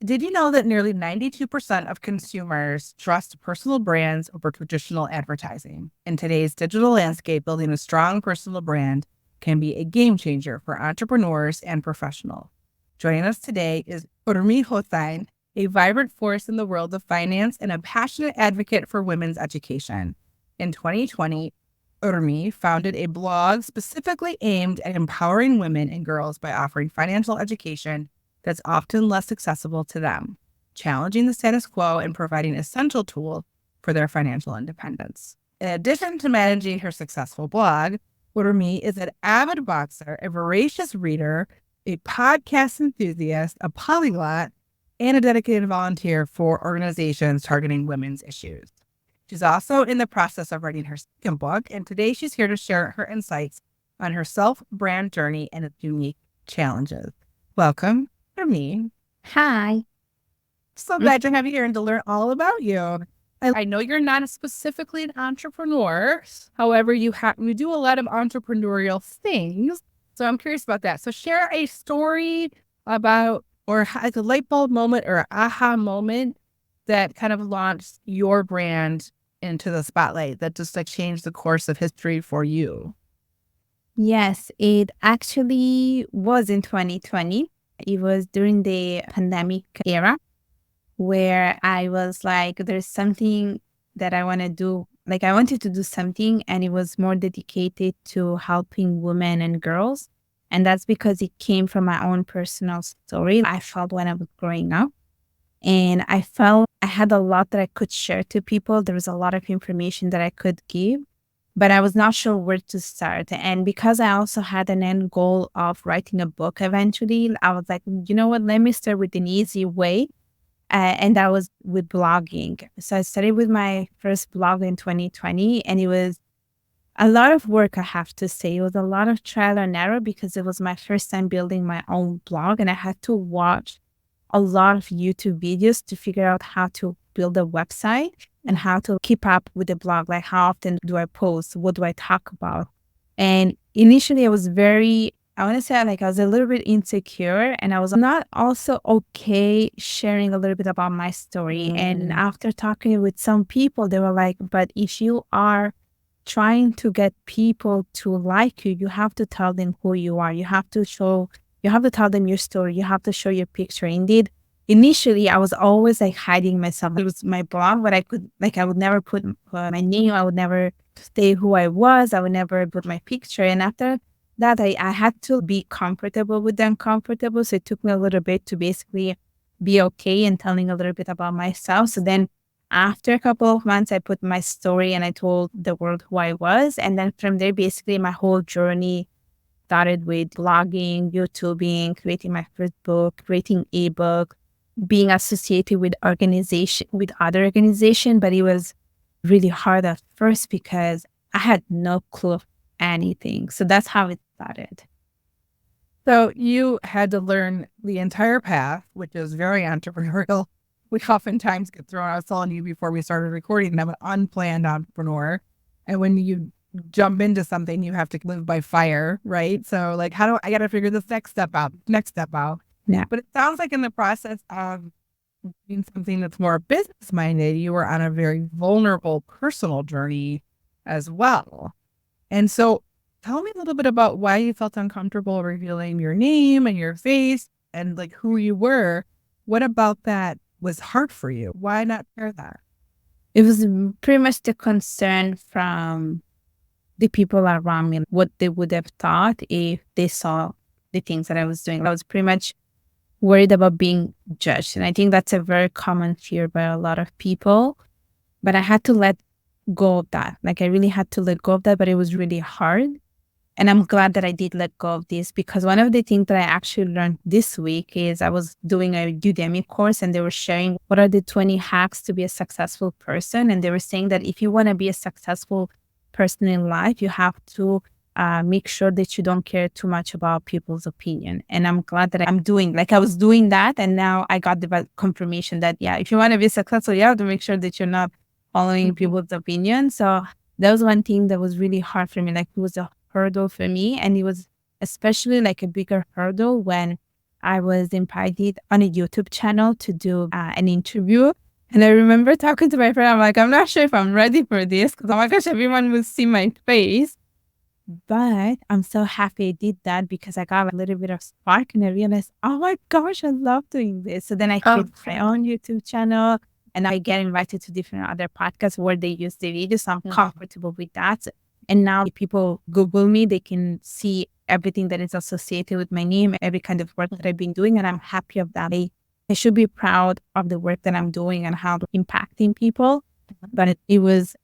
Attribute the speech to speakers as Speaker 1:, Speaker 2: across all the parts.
Speaker 1: Did you know that nearly 92% of consumers trust personal brands over traditional advertising? In today's digital landscape, building a strong personal brand can be a game changer for entrepreneurs and professionals. Joining us today is Urmi Hossain, a vibrant force in the world of finance and a passionate advocate for women's education. In 2020, Urmi founded a blog specifically aimed at empowering women and girls by offering financial education that's often less accessible to them, challenging the status quo and providing essential tools for their financial independence. In addition to managing her successful blog, Urmi is an avid boxer, a voracious reader, a podcast enthusiast, a polyglot, and a dedicated volunteer for organizations targeting women's issues. She's also in the process of writing her second book, and today she's here to share her insights on her self-brand journey and its unique challenges. Welcome, Urmi.
Speaker 2: Hi.
Speaker 1: So glad to have you here and to learn all about you. I know you're not specifically an entrepreneur. However, you do a lot of entrepreneurial things. So I'm curious about that. So share a story about, or like a light bulb moment or an aha moment that kind of launched your brand into the spotlight that just like changed the course of history for you.
Speaker 2: Yes, it actually was in 2020. It was during the pandemic era where I was like, there's something that I want to do. Like, I wanted to do something, and it was more dedicated to helping women and girls. And that's because it came from my own personal story I felt when I was growing up. And I felt I had a lot that I could share to people. There was a lot of information that I could give, but I was not sure where to start. And because I also had an end goal of writing a book eventually, I was like, you know what, let me start with an easy way. And that was with blogging. So I started with my first blog in 2020, and it was a lot of work, I have to say. It was a lot of trial and error because it was my first time building my own blog, and I had to watch a lot of YouTube videos to figure out how to build a website and how to keep up with the blog. Like, how often do I post? What do I talk about? And initially I was I want to say, like, I was a little bit insecure, and I was not also okay sharing a little bit about my story. And after talking with some people, they were like, but if you are trying to get people to like you, you have to tell them who you are. You have to tell them your story. You have to show your picture. Indeed, initially, I was always like hiding myself. It was my blog, but I would never put my name. I would never say who I was. I would never put my picture. And after that, I had to be comfortable with the uncomfortable. So it took me a little bit to basically be okay and telling a little bit about myself. So then after a couple of months, I put my story and I told the world who I was. And then from there, basically my whole journey started with blogging, YouTubing, creating my first book, creating ebook, being associated with other organization. But it was really hard at first because I had no clue of anything. So that's how it started.
Speaker 1: So you had to learn the entire path, which is very entrepreneurial. We oftentimes get thrown. I was telling you before we started recording, I'm an unplanned entrepreneur. And when you jump into something, you have to live by fire, right? So like, I got to figure this next step out.
Speaker 2: Yeah.
Speaker 1: But it sounds like in the process of doing something that's more business minded, you were on a very vulnerable personal journey as well. And so tell me a little bit about why you felt uncomfortable revealing your name and your face and like who you were. What about that was hard for you? Why not share that?
Speaker 2: It was pretty much the concern from the people around me, what they would have thought if they saw the things that I was doing. I was pretty much worried about being judged. And I think that's a very common fear by a lot of people. But I had to let go of that. Like, I really had to let go of that, but it was really hard. And I'm glad that I did let go of this, because one of the things that I actually learned this week is I was doing a Udemy course and they were sharing what are the 20 hacks to be a successful person. And they were saying that if you want to be a successful person in life, you have to make sure that you don't care too much about people's opinion. And I'm glad that I was doing that. And now I got the confirmation that, yeah, if you want to be successful, you have to make sure that you're not following people's opinion. So that was one thing that was really hard for me. Like, it was a hurdle for me. And it was especially like a bigger hurdle when I was invited on a YouTube channel to do an interview. And I remember talking to my friend, I'm like, I'm not sure if I'm ready for this because, oh my gosh, everyone will see my face. But I'm so happy I did that because I got a little bit of spark and I realized, oh my gosh, I love doing this. So then I created my own YouTube channel and I get invited to different other podcasts where they use the video. So I'm comfortable with that. And now if people Google me, they can see everything that is associated with my name, every kind of work that I've been doing. And I'm happy of that. I should be proud of the work that I'm doing and how I'm impacting people. But it was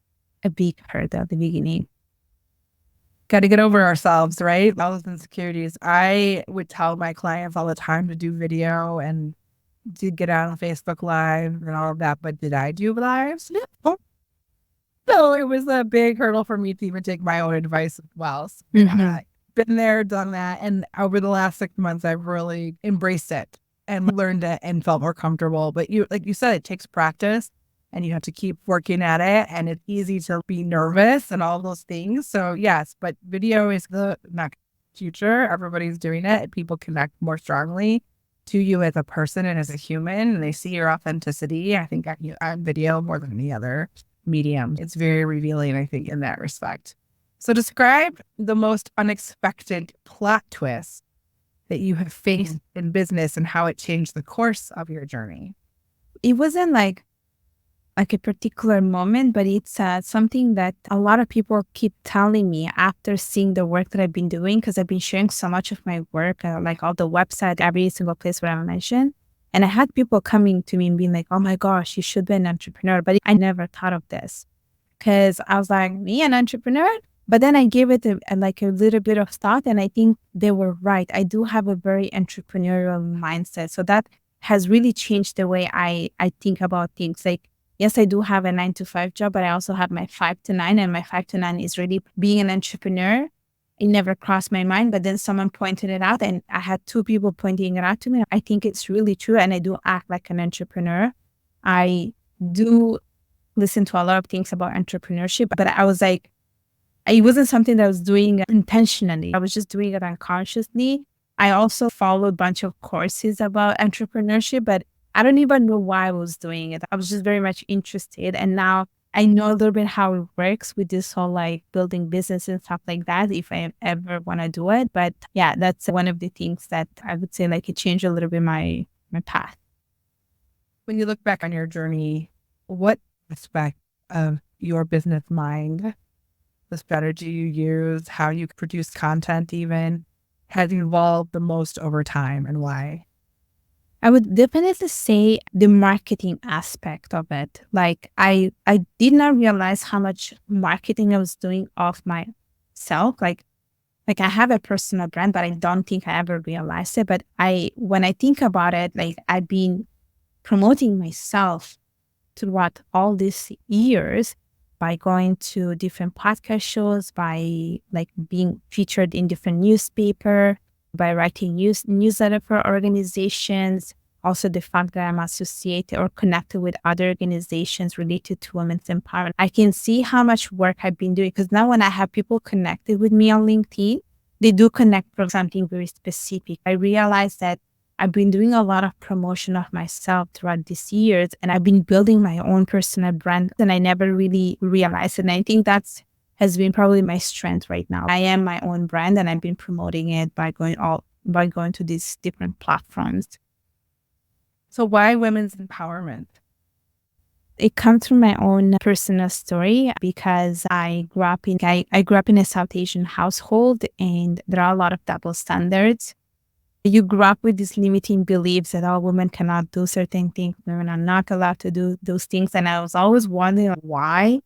Speaker 2: a big hurdle at the beginning.
Speaker 1: Got to get over ourselves, right? All those insecurities. I would tell my clients all the time to do video and to get on Facebook Live and all of that. But did I do lives? No. So it was a big hurdle for me to even take my own advice as well. So, I've been there, done that. And over the last 6 months, I've really embraced it and learned it and felt more comfortable. But like you said, it takes practice and you have to keep working at it. And it's easy to be nervous and all those things. So yes, but video is the not future. Everybody's doing it. And people connect more strongly to you as a person and as a human. And they see your authenticity. I think on video more than any other medium. It's very revealing, I think, in that respect. So describe the most unexpected plot twist that you have faced in business and how it changed the course of your journey.
Speaker 2: It wasn't like a particular moment, but it's something that a lot of people keep telling me after seeing the work that I've been doing, because I've been sharing so much of my work, like all the website, every single place where I mentioned. And I had people coming to me and being like, oh my gosh, you should be an entrepreneur. But I never thought of this because I was like, me, an entrepreneur? But then I gave it a little bit of thought and I think they were right. I do have a very entrepreneurial mindset. So that has really changed the way I think about things. Like, yes, I do have a 9-to-5 job, but I also have my 5-to-9, and my 5-to-9 is really being an entrepreneur. It never crossed my mind, but then someone pointed it out and I had 2 people pointing it out to me. I think it's really true. And I do act like an entrepreneur. I do listen to a lot of things about entrepreneurship, but I was like, it wasn't something that I was doing intentionally. I was just doing it unconsciously. I also followed a bunch of courses about entrepreneurship, but I don't even know why I was doing it. I was just very much interested. And now I know a little bit how it works with this whole like building business and stuff like that if I ever want to do it. But yeah, that's one of the things that I would say like it changed a little bit my path.
Speaker 1: When you look back on your journey, what aspect of your business mind, the strategy you use, how you produce content even, has evolved the most over time and why?
Speaker 2: I would definitely say the marketing aspect of it. Like I did not realize how much marketing I was doing of myself. Like I have a personal brand, but I don't think I ever realized it. But when I think about it, like I've been promoting myself throughout all these years by going to different podcast shows, by like being featured in different newspaper, by writing newsletter for organizations. Also the fact that I'm associated or connected with other organizations related to women's empowerment. I can see how much work I've been doing because now when I have people connected with me on LinkedIn, they do connect for something very specific. I realize that I've been doing a lot of promotion of myself throughout these years and I've been building my own personal brand and I never really realized it. And I think that's has been probably my strength right now. I am my own brand and I've been promoting it by going to these different platforms.
Speaker 1: So why women's empowerment?
Speaker 2: It comes from my own personal story because I grew up in a South Asian household and there are a lot of double standards. You grew up with these limiting beliefs that all women cannot do certain things, women are not allowed to do those things. And I was always wondering why.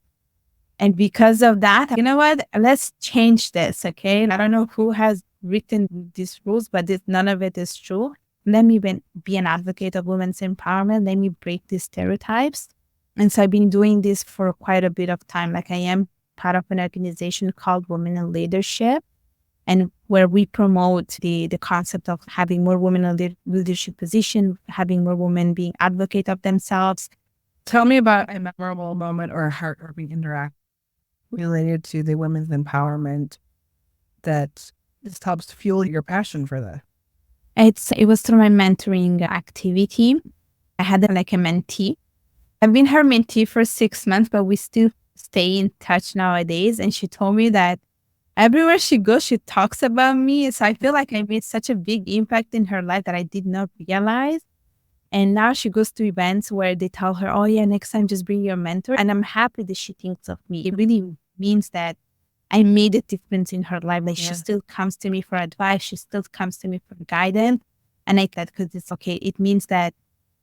Speaker 2: And because of that, you know what? Let's change this, okay? I don't know who has written these rules, but none of it is true. Let me be an advocate of women's empowerment. Let me break these stereotypes. And so I've been doing this for quite a bit of time. Like I am part of an organization called Women in Leadership, and where we promote the concept of having more women in leadership position, having more women being advocate of themselves.
Speaker 1: Tell me about a memorable moment or a heartwarming interaction related to the women's empowerment that just helps fuel your passion for this.
Speaker 2: It was through my mentoring activity. I had like a mentee. I've been her mentee for 6 months, but we still stay in touch nowadays. And she told me that everywhere she goes, she talks about me. So I feel like I made such a big impact in her life that I did not realize. And now she goes to events where they tell her, oh, yeah, next time just bring your mentor. And I'm happy that she thinks of me. It really means that I made a difference in her life. Like she still comes to me for advice. She still comes to me for guidance. And I like that because it's okay. It means that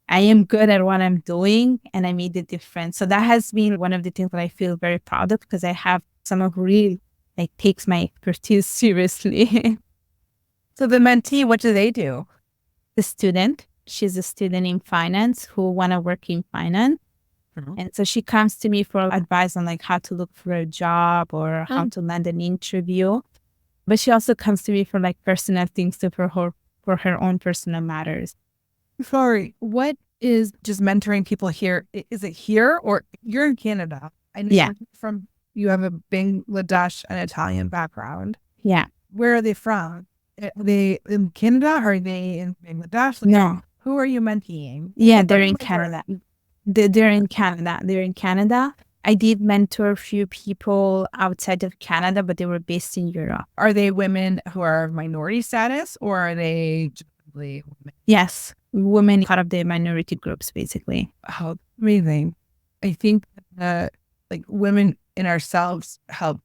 Speaker 2: I am good at what I'm doing and I made a difference. So that has been one of the things that I feel very proud of because I have someone who really like takes my expertise seriously.
Speaker 1: So the mentee, what do they do?
Speaker 2: The student, she's a student in finance who want to work in finance. And so she comes to me for advice on like how to look for a job or how to land an interview. But she also comes to me for like personal things too, for her own personal matters.
Speaker 1: Sorry, what is just mentoring people here? Is it here or you're in Canada? I know you're from, you have a Bangladesh and Italian background.
Speaker 2: Yeah.
Speaker 1: Where are they from? Are they in Canada? Are they in Bangladesh? Like,
Speaker 2: No.
Speaker 1: who are you menteeing?
Speaker 2: Yeah, they're in Canada. They're in Canada. They're in Canada. I did mentor a few people outside of Canada, but they were based in Europe.
Speaker 1: Are they women who are of minority status or are they generally women?
Speaker 2: Yes, women part of the minority groups, basically.
Speaker 1: How amazing. I think like women in ourselves help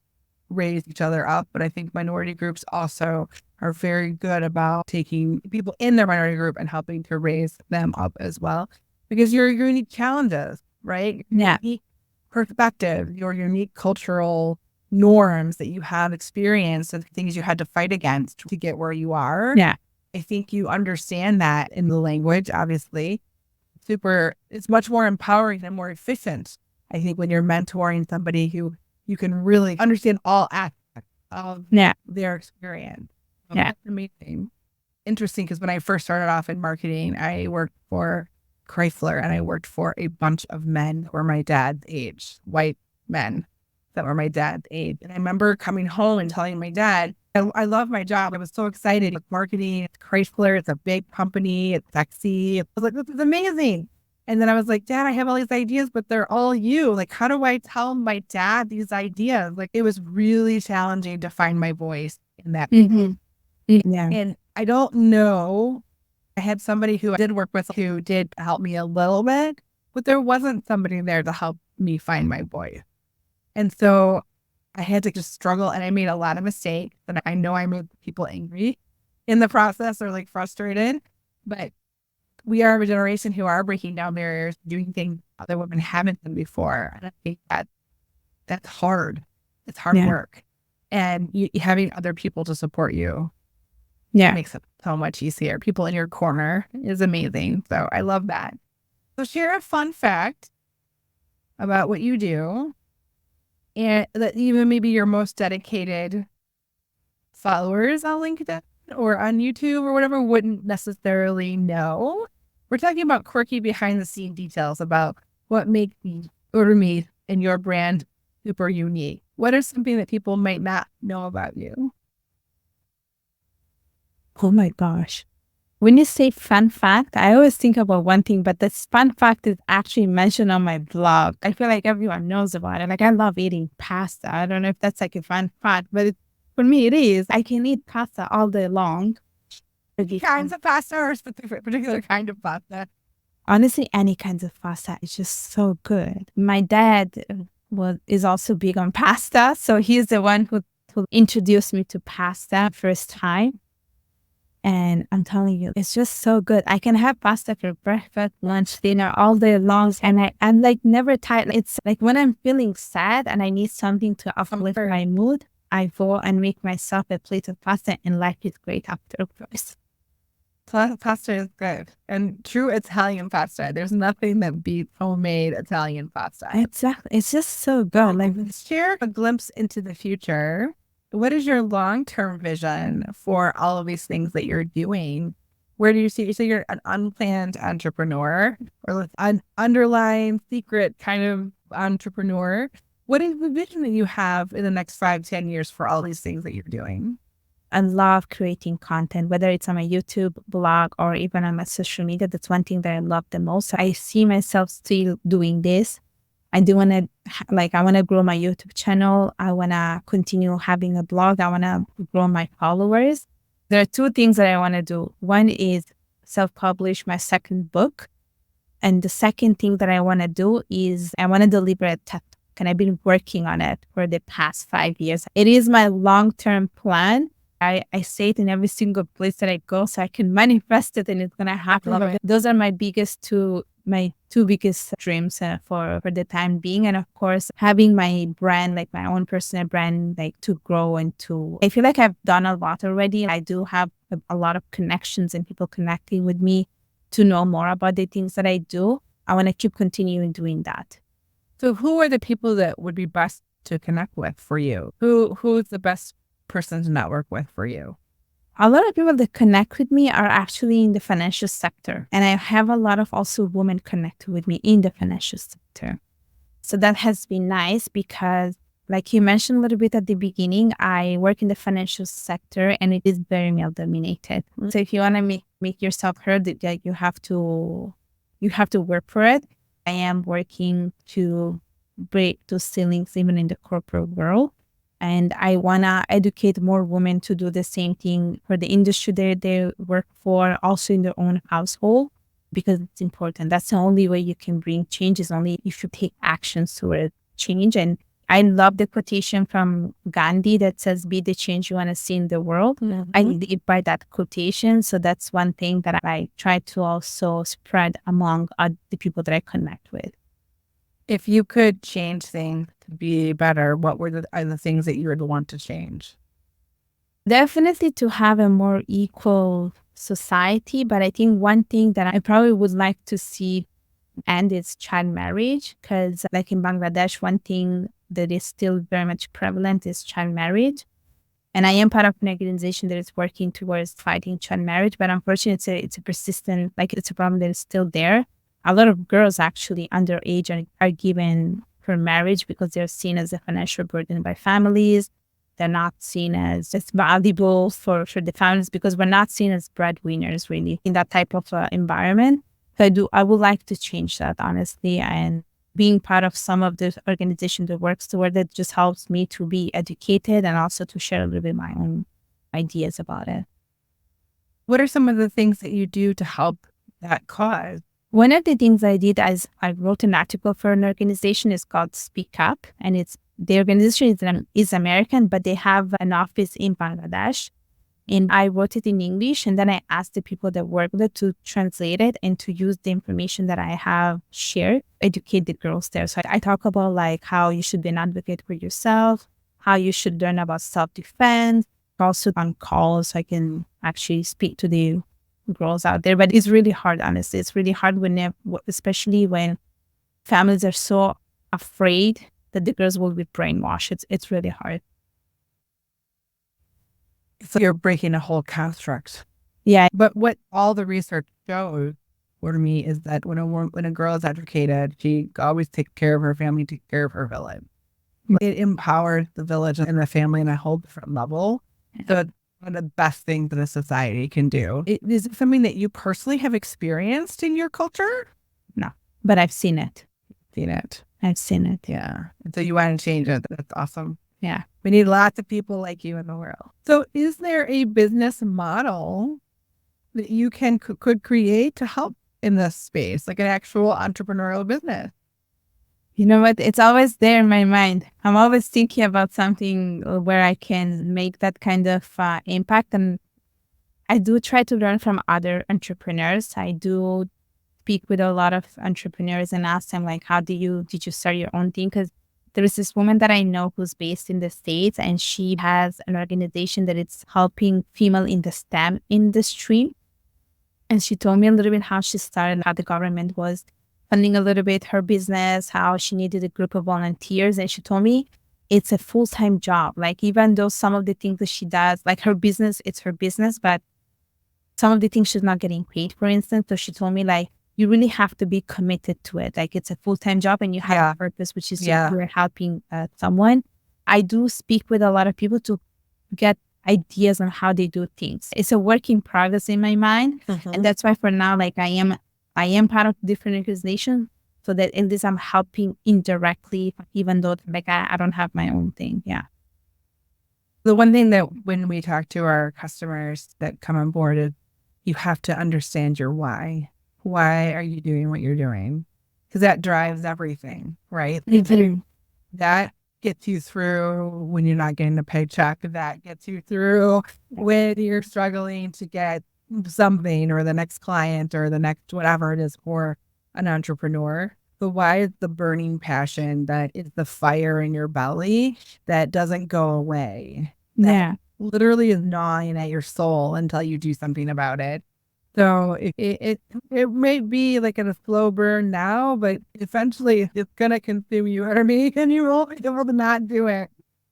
Speaker 1: raise each other up, but I think minority groups also are very good about taking people in their minority group and helping to raise them up as well. Because your unique challenges, right?
Speaker 2: Yeah.
Speaker 1: Unique perspective, your unique cultural norms that you have experienced and things you had to fight against to get where you are.
Speaker 2: Yeah.
Speaker 1: I think you understand that in the language, obviously. It's much more empowering and more efficient. I think when you're mentoring somebody who you can really understand all aspects of their experience.
Speaker 2: Yeah.
Speaker 1: That's amazing. Interesting, because when I first started off in marketing, I worked for Chrysler and I worked for a bunch of men who were my dad's age, white men that were my dad's age. And I remember coming home and telling my dad, I love my job. I was so excited. It's marketing, it's Chrysler, it's a big company, it's sexy. I was like, this is amazing. And then I was like, Dad, I have all these ideas, but they're all you. Like, how do I tell my dad these ideas? Like, it was really challenging to find my voice in that.
Speaker 2: Yeah.
Speaker 1: And I don't know. I had somebody who I did work with who did help me a little bit, but there wasn't somebody there to help me find my voice. And so I had to just struggle and I made a lot of mistakes. And I know I made people angry in the process or like frustrated, but we are a generation who are breaking down barriers, doing things other women haven't done before. And I think that's hard. It's hard work. And having other people to support you makes it so much easier. People in your corner is amazing. So I love that. So share a fun fact about what you do and that even maybe your most dedicated followers on LinkedIn or on YouTube or whatever wouldn't necessarily know. We're talking about quirky behind the scene details about what makes Urmi and your brand super unique. What is something that people might not know about you?
Speaker 2: Oh my gosh. When you say fun fact, I always think about one thing, but this fun fact is actually mentioned on my blog. I feel like everyone knows about it. Like I love eating pasta. I don't know if that's like a fun fact, but for me it is. I can eat pasta all day long.
Speaker 1: Kinds of pasta or a particular kind of pasta?
Speaker 2: Honestly, any kinds of pasta is just so good. My dad is also big on pasta. So he's the one who introduced me to pasta first time. And I'm telling you, it's just so good. I can have pasta for breakfast, lunch, dinner all day long. And I'm like never tired. It's like when I'm feeling sad and I need something to uplift my mood, I go and make myself a plate of pasta and life is great afterwards.
Speaker 1: Pasta is good. And true Italian pasta. There's nothing that beats homemade Italian pasta.
Speaker 2: Exactly. It's just so good. Like,
Speaker 1: share a glimpse into the future. What is your long-term vision for all of these things that you're doing? Where do you see? So you're an unplanned entrepreneur or an underlying secret kind of entrepreneur. What is the vision that you have in the next 5-10 years for all these things that you're doing?
Speaker 2: I love creating content, whether it's on my YouTube blog or even on my social media. That's one thing that I love the most. I see myself still doing this. I do want to, I want to grow my YouTube channel. I want to continue having a blog. I want to grow my followers. There are two things that I want to do. One is self-publish my second book. And the second thing that I want to do is I want to deliver a TED Talk. And I've been working on it for the past 5 years. It is my long-term plan. I say it in every single place that I go so I can manifest it and it's going to happen. Those are my two biggest dreams for the time being. And of course, having my brand, like my own personal brand, like to grow and I feel like I've done a lot already. I do have a lot of connections and people connecting with me to know more about the things that I do. I want to keep continuing doing that.
Speaker 1: So who are the people that would be best to connect with for you? Who's the best person to network with for you?
Speaker 2: A lot of people that connect with me are actually in the financial sector. And I have a lot of also women connect with me in the financial sector. So that has been nice because like you mentioned a little bit at the beginning, I work in the financial sector and it is very male dominated. So if you want to make yourself heard, you have to work for it. I am working to break those ceilings even in the corporate world. And I want to educate more women to do the same thing for the industry they work for, also in their own household, because it's important. That's the only way you can bring change is only if you take actions toward change. And I love the quotation from Gandhi that says, be the change you want to see in the world. Mm-hmm. I live by that quotation. So that's one thing that I try to also spread among the people that I connect with.
Speaker 1: If you could change things to be better, what are the things that you would want to change?
Speaker 2: Definitely to have a more equal society. But I think one thing that I probably would like to see end is child marriage. Because like in Bangladesh, one thing that is still very much prevalent is child marriage. And I am part of an organization that is working towards fighting child marriage. But unfortunately, it's a persistent, it's a problem that is still there. A lot of girls actually underage are given for marriage because they're seen as a financial burden by families. They're not seen as just valuable for the families because we're not seen as breadwinners really in that type of environment. So I would like to change that, honestly. And being part of some of the organization that works toward it just helps me to be educated and also to share a little bit my own ideas about it.
Speaker 1: What are some of the things that you do to help that cause?
Speaker 2: One of the things I did is I wrote an article for an organization. It's called Speak Up. And the organization is American, but they have an office in Bangladesh. And I wrote it in English. And then I asked the people that work with it to translate it and to use the information that I have shared, educate the girls there. So I talk about how you should be an advocate for yourself, how you should learn about self-defense, also on calls. So I can actually speak to the girls out there, but it's really hard, honestly. It's really hard especially when families are so afraid that the girls will be brainwashed. It's really hard.
Speaker 1: So you're breaking a whole construct.
Speaker 2: Yeah.
Speaker 1: But what all the research shows for me is that when a girl is educated, she always takes care of her family, takes care of her village. It empowers the village and the family on a whole different level. So one of the best things that a society can do. Is it something that you personally have experienced in your culture?
Speaker 2: No, but I've seen it. I've seen it.
Speaker 1: Yeah. And so you want to change it. That's awesome.
Speaker 2: Yeah.
Speaker 1: We need lots of people like you in the world. So is there a business model that you could create to help in this space, like an actual entrepreneurial business?
Speaker 2: You know what? It's always there in my mind. I'm always thinking about something where I can make that kind of impact. And I do try to learn from other entrepreneurs. I do speak with a lot of entrepreneurs and ask them how did you start your own thing? Because there is this woman that I know who's based in the States and she has an organization that it's helping female in the STEM industry. And she told me a little bit how she started, how the government was funding a little bit her business, how she needed a group of volunteers. And she told me it's a full-time job. Even though some of the things that she does, her business, it's her business, but some of the things she's not getting paid, for instance. So she told me you really have to be committed to it. It's a full-time job and you have a purpose, which is you're helping someone. I do speak with a lot of people to get ideas on how they do things. It's a work in progress in my mind. And that's why for now, like I am part of different organizations so that at least I'm helping indirectly, even though like I don't have my own thing. Yeah.
Speaker 1: The one thing that when we talk to our customers that come on board is you have to understand your why. Why are you doing what you're doing? Because that drives everything, right? That gets you through when you're not getting a paycheck. That gets you through when you're struggling to get something or the next client or the next whatever it is for an entrepreneur. But why is the burning passion that is the fire in your belly that doesn't go away?
Speaker 2: Yeah.
Speaker 1: Literally is gnawing at your soul until you do something about it. So it may be like in a slow burn now, but eventually it's gonna consume you, Urmi, and you won't be able to not do it.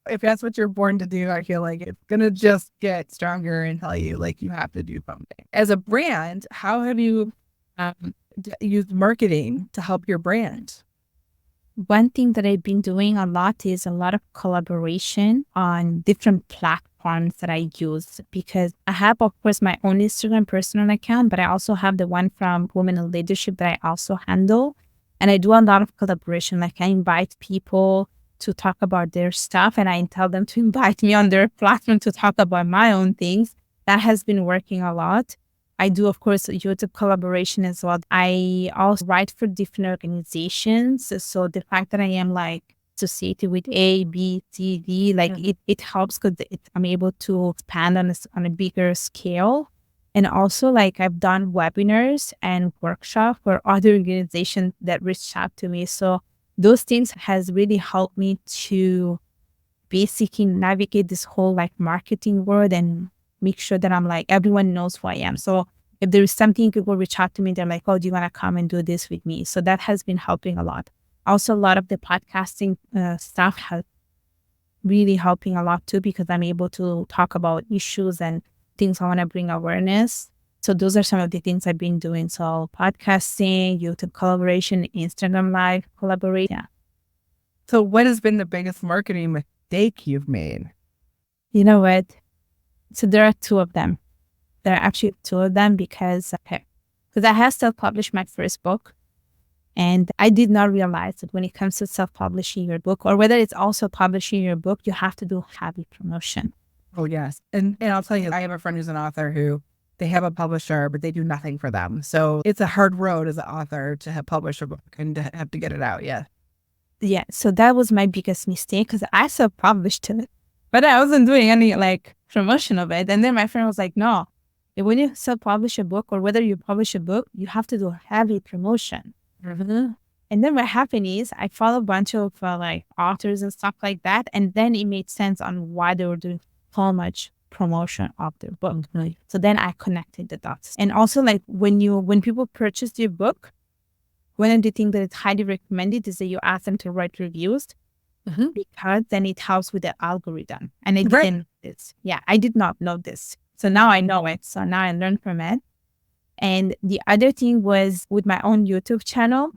Speaker 1: If that's what you're born to do, I feel like it's gonna just get stronger and tell you like you have to do something. As a brand, how have you used marketing to help your brand?
Speaker 2: One thing that I've been doing a lot is a lot of collaboration on different platforms that I use, because I have, of course, my own Instagram personal account, but I also have the one from Women in Leadership that I also handle. And I do a lot of collaboration. Like I invite people to talk about their stuff and I tell them to invite me on their platform to talk about my own things. That has been working a lot. I do, of course, YouTube collaboration as well. I also write for different organizations. So the fact that I am like associated with A, B, C, D, like it helps because I'm able to expand on a bigger scale. And also like I've done webinars and workshops for other organizations that reached out to me. So those things has really helped me to basically navigate this whole like marketing world and make sure that I'm like, everyone knows who I am. So if there is something, people reach out to me, they're like, oh, do you want to come and do this with me? So that has been helping a lot. Also, a lot of the podcasting stuff has really helping a lot too, because I'm able to talk about issues and things I want to bring awareness. So those are some of the things I've been doing. So podcasting, YouTube collaboration, Instagram live collaboration. Yeah.
Speaker 1: So what has been the biggest marketing mistake you've made?
Speaker 2: You know what? So there are two of them. There are actually two of them because I have self-published my first book. And I did not realize that when it comes to self-publishing your book, or whether it's also publishing your book, you have to do heavy promotion.
Speaker 1: Oh, yes. And I'll tell you, I have a friend who's an author who they have a publisher, but they do nothing for them. So it's a hard road as an author to have published a book and to have to get it out. Yeah.
Speaker 2: Yeah. So that was my biggest mistake because I self-published it, but I wasn't doing any like promotion of it. And then my friend was like, no, when you self-publish a book or whether you publish a book, you have to do heavy promotion. And then what happened is I followed a bunch of like authors and stuff like that. And then it made sense on why they were doing so much promotion of their book. So then I connected the dots. And also like when people purchase your book, one of the things that is highly recommended is that you ask them to write reviews because then it helps with the algorithm. And I didn't know this. Yeah, I did not know this. So now I know it. So now I learned from it. And the other thing was with my own YouTube channel.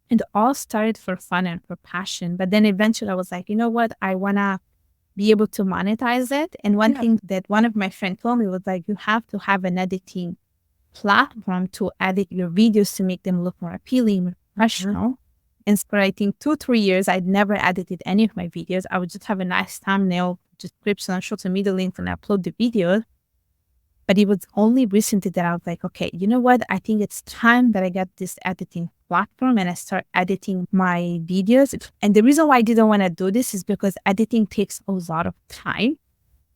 Speaker 2: It all started for fun and for passion. But then eventually I was like, you know what? I want to be able to monetize it. And one thing that one of my friends told me was like, you have to have an editing platform to edit your videos to make them look more appealing, more professional. And for I think 2-3 years, I'd never edited any of my videos. I would just have a nice thumbnail, description, social media links, and upload the video. But it was only recently that I was like, okay, you know what? I think it's time that I get this editing platform and I start editing my videos. And the reason why I didn't want to do this is because editing takes a lot of time.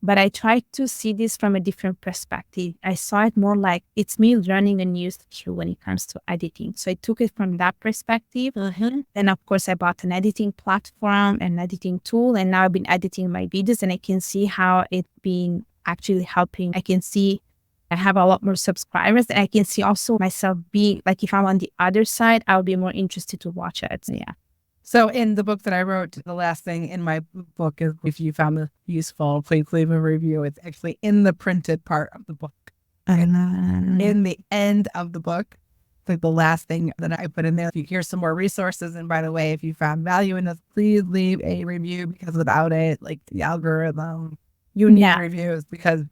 Speaker 2: But I tried to see this from a different perspective. I saw it more like it's me learning a new skill when it comes to editing. So I took it from that perspective. Then, of course, I bought an editing platform, an editing tool, and now I've been editing my videos and I can see how it's been actually helping. I can see I have a lot more subscribers and I can see also myself being like, if I'm on the other side, I'll be more interested to watch it. So, yeah.
Speaker 1: So in the book that I wrote, the last thing in my book is if you found this useful, please leave a review. It's actually in the printed part of the book. In the end of the book, it's like the last thing that I put in there. If you hear some more resources, and by the way, if you found value in this, please leave a review because without it, like the algorithm, You need
Speaker 2: Yeah.
Speaker 1: reviews because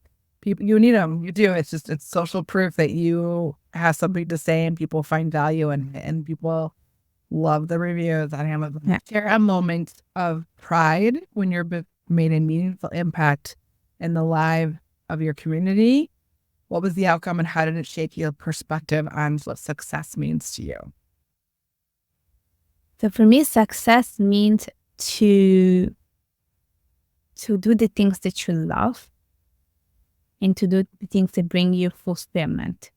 Speaker 1: you need them. You do. It's social proof that you have something to say and people find value in it, and people love the reviews on Amazon.
Speaker 2: Yeah.
Speaker 1: Share a moment of pride when you're made a meaningful impact in the life of your community. What was the outcome and how did it shape your perspective on what success means to you?
Speaker 2: So for me, success means to do the things that you love and to do the things that bring you fulfillment.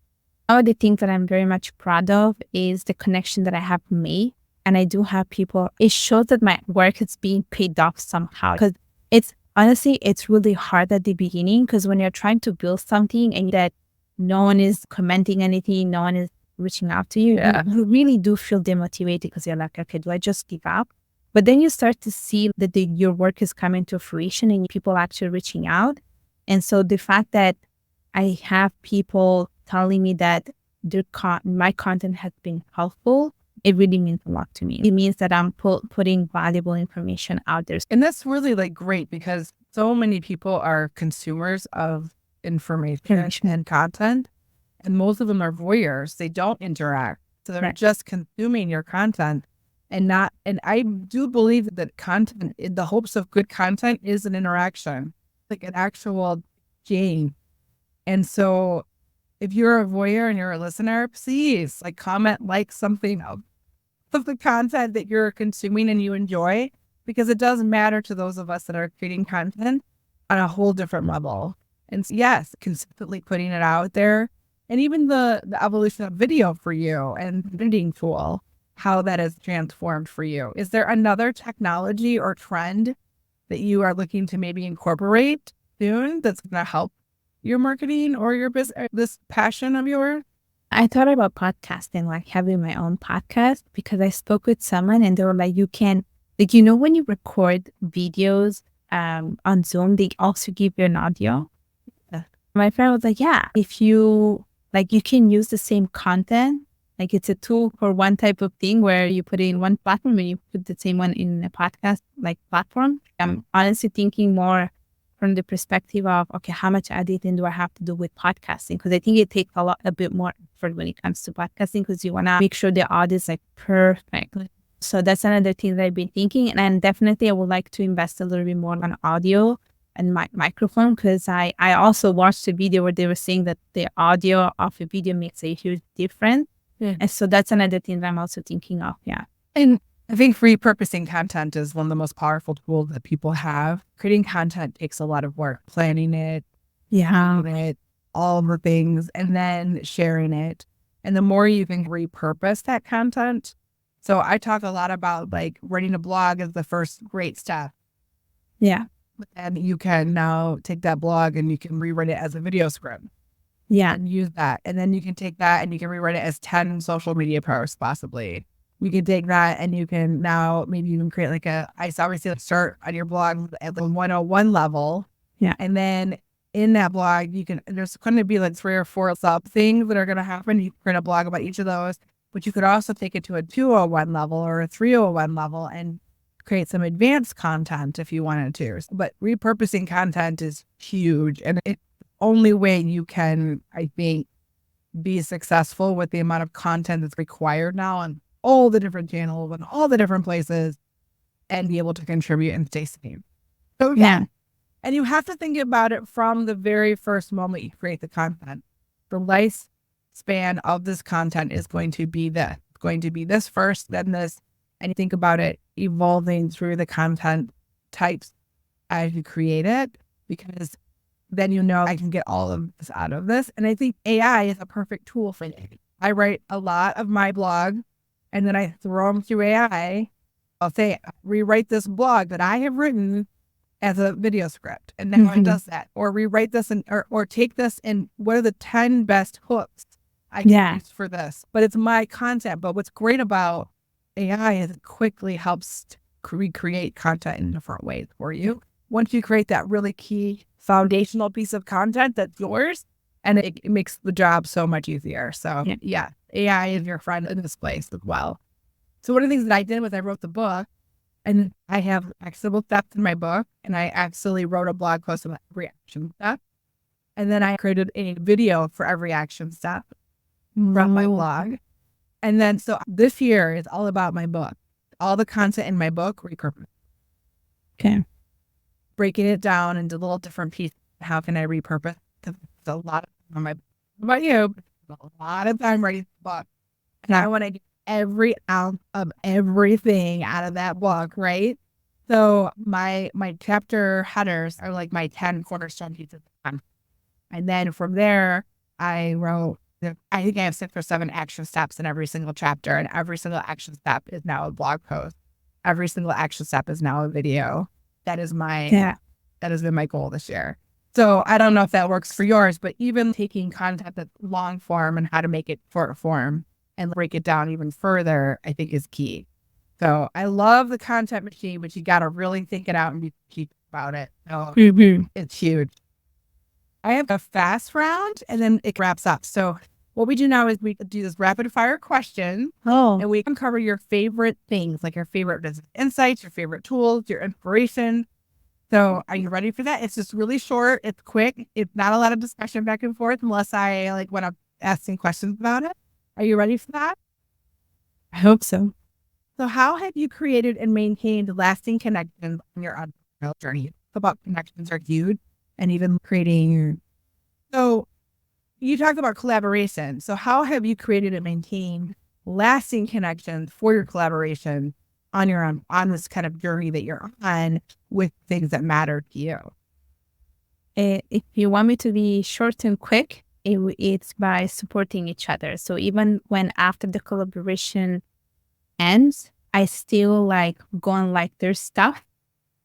Speaker 2: One of the things that I'm very much proud of is the connection that I have made. And I do have people, it shows that my work is being paid off somehow. Because it's honestly, it's really hard at the beginning because when you're trying to build something and that no one is commenting anything, no one is reaching out to you, you really do feel demotivated because you're like, okay, do I just give up? But then you start to see that your work is coming to fruition and people actually reaching out. And so the fact that I have people telling me that my content has been helpful, it really means a lot to me. It means that I'm putting valuable information out there.
Speaker 1: And that's really like great because so many people are consumers of information and content, and most of them are voyeurs. They don't interact. So they're just consuming your content and I do believe that content, in the hopes of good content, is an interaction, like an actual game. And so if you're a voyeur and you're a listener, please comment something of the content that you're consuming and you enjoy, because it does matter to those of us that are creating content on a whole different level. And yes, consistently putting it out there, and even the evolution of video for you and editing tool, how that has transformed for you. Is there another technology or trend that you are looking to maybe incorporate soon that's going to help your marketing or your business, this passion of yours?
Speaker 2: I thought about podcasting, like having my own podcast, because I spoke with someone and they were like, you can, when you record videos on Zoom, they also give you an audio. My friend was like, yeah, if you, you can use the same content. It's a tool for one type of thing where you put it in one platform and you put the same one in a podcast platform. I'm honestly thinking more from the perspective of, okay, how much editing do I have to do with podcasting? Because I think it takes a bit more effort when it comes to podcasting because you want to make sure the audio is perfect. So that's another thing that I've been thinking. And definitely I would like to invest a little bit more on audio and microphone, because I also watched a video where they were saying that the audio of a video makes a huge difference. Yeah. And so that's another thing that I'm also thinking of. Yeah.
Speaker 1: And I think repurposing content is one of the most powerful tools that people have. Creating content takes a lot of work, planning it, all the things, and then sharing it. And the more you can repurpose that content. So I talk a lot about writing a blog is the first great step.
Speaker 2: Yeah.
Speaker 1: And you can now take that blog and you can rewrite it as a video script.
Speaker 2: Yeah.
Speaker 1: And use that. And then you can take that and you can rewrite it as 10 social media posts, possibly. You can take that and you can now maybe even create I always say start on your blog at the 101 level.
Speaker 2: Yeah.
Speaker 1: And then in that blog, there's going to be 3 or 4 sub things that are going to happen. You can create a blog about each of those, but you could also take it to a 201 level or a 301 level and create some advanced content if you wanted to. But repurposing content is huge. And it's the only way you can, I think, be successful with the amount of content that's required now on all the different channels and all the different places, and be able to contribute and stay safe. So yeah. And you have to think about it from the very first moment you create the content. The lifespan of this content is going to be this. It's going to be this first, then this. And you think about it evolving through the content types as you create it, because then I can get all of this out of this. And I think AI is a perfect tool for me. I write a lot of my blog and then I throw them through AI. I'll say, rewrite this blog that I have written as a video script. And now it does that. Or rewrite this or take this and what are the 10 best hooks I can use for this? But it's my content. But what's great about AI is it quickly helps recreate content in different ways for you. Once you create that really key foundational piece of content that's yours, and it makes the job so much easier. So yeah, AI is your friend in this place as well. So one of the things that I did was I wrote the book, And I have actionable steps in my book, and I actually wrote a blog post about every action step. And then I created a video for every action step from my blog. And then so this year is all about my book. All the content in my book, repurpose.
Speaker 2: Okay.
Speaker 1: Breaking it down into little different pieces. How can I repurpose? Because it's a lot of my about you, but a lot of time writing the book. And I want to get every ounce of everything out of that book, right? So my chapter headers are like my 10 cornerstone pieces. And then from there, I wrote, I think I have 6 or 7 action steps in every single chapter. And every single action step is now a blog post. Every single action step is now a video. That has been my goal this year. So I don't know if that works for yours, but even taking content that's long form and how to make it short form and break it down even further, I think is key. So I love the content machine, but you got to really think it out and be cheap about it. So it's huge. I have a fast round and then it wraps up. So what we do now is we do this rapid fire question. And we can cover your favorite things, like your favorite business insights, your favorite tools, your inspiration. So are you ready for that? It's just really short. It's quick. It's not a lot of discussion back and forth unless I like when I'm asking questions about it. Are you ready for that?
Speaker 2: I hope so.
Speaker 1: So how have you created and maintained lasting connections on your entrepreneurial journey? It's about connections are huge and even creating. So you talked about collaboration. So how have you created and maintained lasting connections for your collaboration on your own, on this kind of journey that you're on with things that matter to you?
Speaker 2: If you want me to be short and quick, it's by supporting each other. So even when after the collaboration ends, I still like go and like their stuff.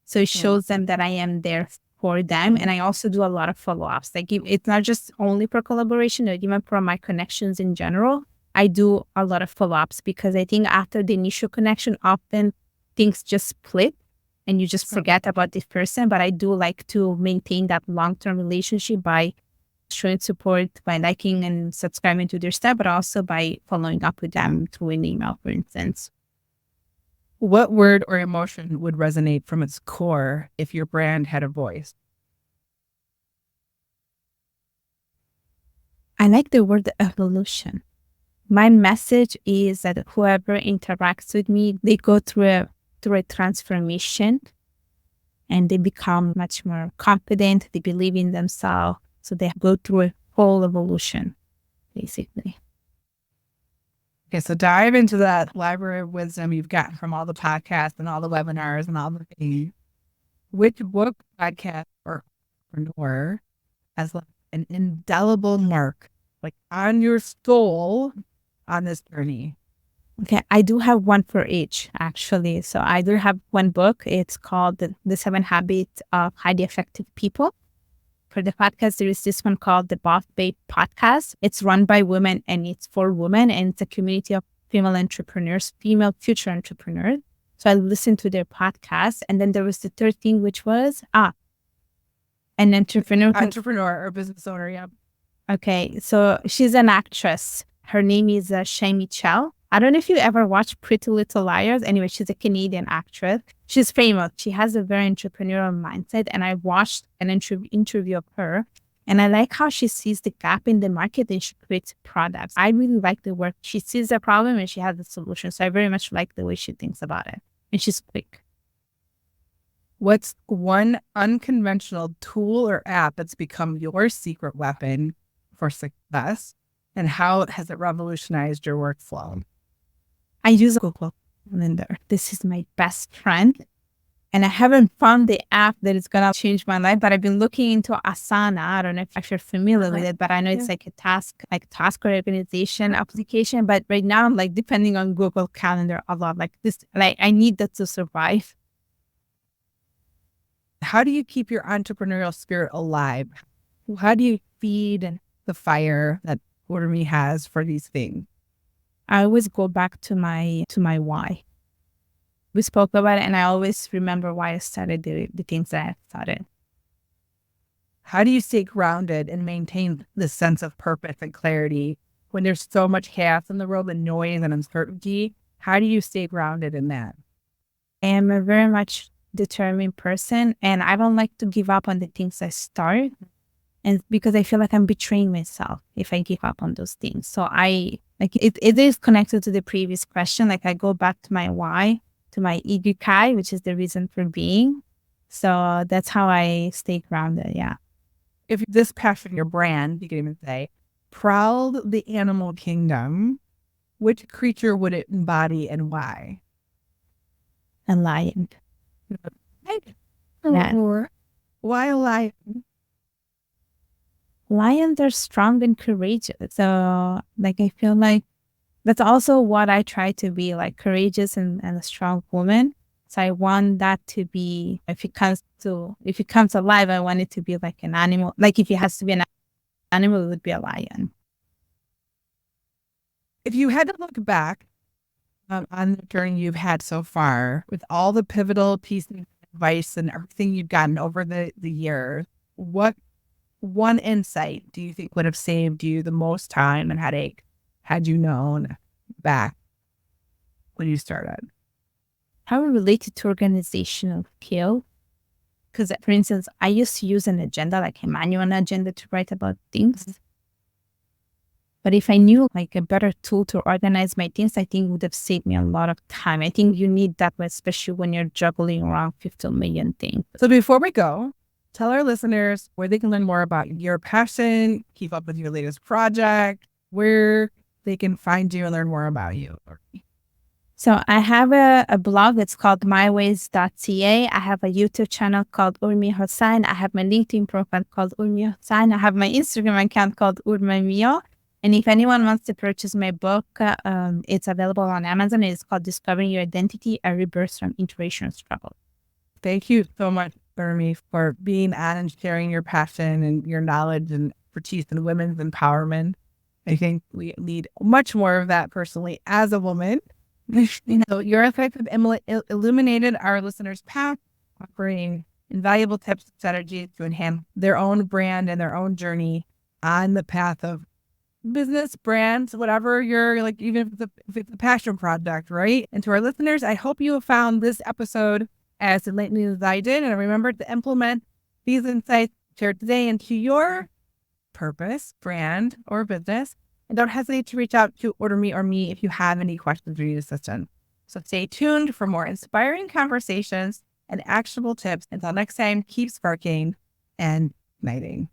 Speaker 2: So it shows them that I am there for them. And I also do a lot of follow-ups. Like it's not just only for collaboration, but even for my connections in general, I do a lot of follow-ups because I think after the initial connection, often things just split and you just forget about this person. But I do like to maintain that long-term relationship by showing support, by liking and subscribing to their stuff, but also by following up with them through an email, for instance.
Speaker 1: What word or emotion would resonate from its core if your brand had a voice?
Speaker 2: I like the word evolution. My message is that whoever interacts with me, they go through a transformation and they become much more confident. They believe in themselves. So they go through a whole evolution, basically.
Speaker 1: Okay, so dive into that library of wisdom you've gotten from all the podcasts and all the webinars and all the things. Which book, podcast, or entrepreneur has left an indelible mark, like on your soul, on this journey?
Speaker 2: Okay, I do have one for each, actually. So I do have one book. It's called The 7 Habits of Highly Effective People. For the podcast, there is this one called the Boss Babe Podcast. It's run by women and it's for women, and it's a community of female entrepreneurs, female future entrepreneurs. So I listened to their podcast. And then there was the third thing, which was an entrepreneur
Speaker 1: Or business owner, yeah.
Speaker 2: Okay, so she's an actress. Her name is Shay Mitchell. I don't know if you ever watched Pretty Little Liars. Anyway, she's a Canadian actress. She's famous. She has a very entrepreneurial mindset. And I watched an interview of her. And I like how she sees the gap in the market and she creates products. I really like the work. She sees the problem and she has the solution. So I very much like the way she thinks about it. And she's quick.
Speaker 1: What's one unconventional tool or app that's become your secret weapon for success? And how has it revolutionized your workflow?
Speaker 2: I use Google Calendar. This is my best friend. And I haven't found the app that is going to change my life, but I've been looking into Asana. I don't know if you're familiar with it, but I know it's like a task organization application. But right now I'm like depending on Google Calendar a lot. Like this, like I need that to survive.
Speaker 1: How do you keep your entrepreneurial spirit alive? How do you feed the fire that Urmi has for these things?
Speaker 2: I always go back to my why. We spoke about it, and I always remember why I started the things that I started.
Speaker 1: How do you stay grounded and maintain this sense of purpose and clarity when there's so much chaos in the world and noise and uncertainty? How do you stay grounded in that?
Speaker 2: am a very much determined person, and I don't like to give up on the things I start. And because I feel like I'm betraying myself if I give up on those things. So it is connected to the previous question. Like I go back to my why, to my ikigai, which is the reason for being. So that's how I stay grounded. Yeah.
Speaker 1: If this passion, your brand, you can even say, prowled the animal kingdom, which creature would it embody and why?
Speaker 2: A lion.
Speaker 1: Yeah. Why a lion?
Speaker 2: Lions are strong and courageous. So like I feel like that's also what I try to be, like courageous and a strong woman. So I want that to be, if it comes alive, I want it to be like an animal. Like if it has to be an animal, it would be a lion.
Speaker 1: If you had to look back on the journey you've had so far, with all the pivotal pieces of advice and everything you've gotten over the years, what one insight do you think would have saved you the most time and headache had you known back when you started?
Speaker 2: How related to organizational skill? Because, for instance, I used to use an agenda, like a manual agenda to write about things. But if I knew like a better tool to organize my things, I think it would have saved me a lot of time. I think you need that, especially when you're juggling around 15 million things.
Speaker 1: So before we go, tell our listeners where they can learn more about your passion, keep up with your latest project, where they can find you and learn more about you.
Speaker 2: So I have a blog that's called myways.ca. I have a YouTube channel called Urmi Hossain. I have my LinkedIn profile called Urmi Hossain. I have my Instagram account called Urmi Mio. And if anyone wants to purchase my book, it's available on Amazon. It's called Discovering Your Identity, A Rebirth from Integration Struggle.
Speaker 1: Thank you so much, Urmi, for being on and sharing your passion and your knowledge and expertise in women's empowerment. I think we need much more of that personally as a woman. Your effects have illuminated our listeners' path, offering invaluable tips and strategies to enhance their own brand and their own journey on the path of business, brands, whatever you're like, even if it's a passion project, right? And to our listeners, I hope you have found this episode as enlightening as I did. And remember to implement these insights shared today into your purpose, brand, or business. And don't hesitate to reach out to Urmi or me if you have any questions or need assistance. So stay tuned for more inspiring conversations and actionable tips. Until next time, keep sparking and igniting.